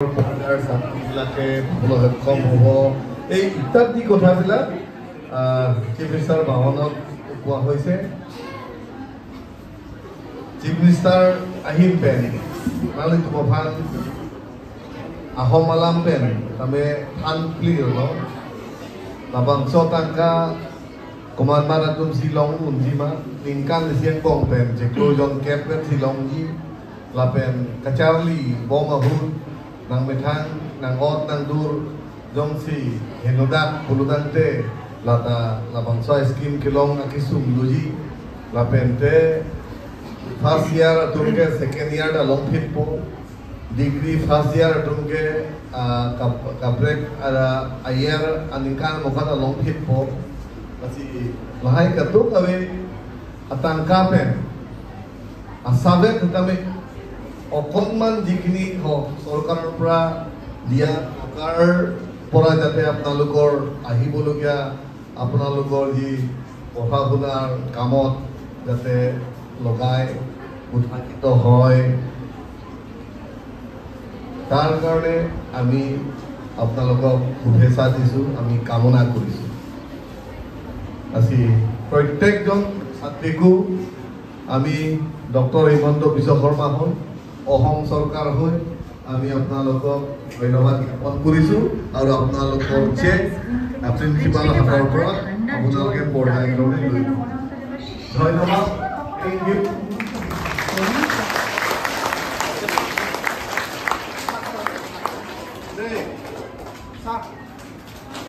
ছাত্ৰীবিলাকে সক্ষম হ'ব এই ইত্যাদি কথাবিলাক চিফ মিনিষ্টাৰ বাহনত কোৱা হৈছে। চিফ মিনিষ্টাৰ আহিম পেন মানে তুমফান ahom malam pen kami unclear no labang so tangka komandan atum silong unjima tingkan siang bong pen jeklo jon cap pen silong ji lapen kacharli bong ahun nang metang nang ot nang dur jong si henodak puludante lata labang so skim kilong akisum luji lapen te first year atumke second year da long fit po degree first year atumke kaprek ayer aningkan mokata long fit po kasi lahai katuk kami atangka pen asabe kami অকণমান যিখিনি চৰকাৰৰ পৰা দিয়া টকাৰ পৰা যাতে আপোনালোকৰ আহিবলগীয়া আপোনালোকৰ যি পঢ়া শুনাৰ কামত যাতে লগাই উৎসাহিত হয় তাৰ কাৰণে আমি আপোনালোকক শুভেচ্ছা দিছোঁ, আমি কামনা কৰিছোঁ। আজি প্ৰত্যেকজন ছাত্ৰীকো আমি ডক্টৰ হিমন্ত বিশ্ব শৰ্মা হ'ল অসম চৰকাৰ হৈ আমি আপোনালোকক ধন্যবাদ জ্ঞাপন কৰিছোঁ আৰু আপোনালোকৰ চেক প্ৰিন্সিপালৰ হাতৰ পৰা আপোনালোকে পৰ্যায়ক্ৰমে লৈ ধন্যবাদ।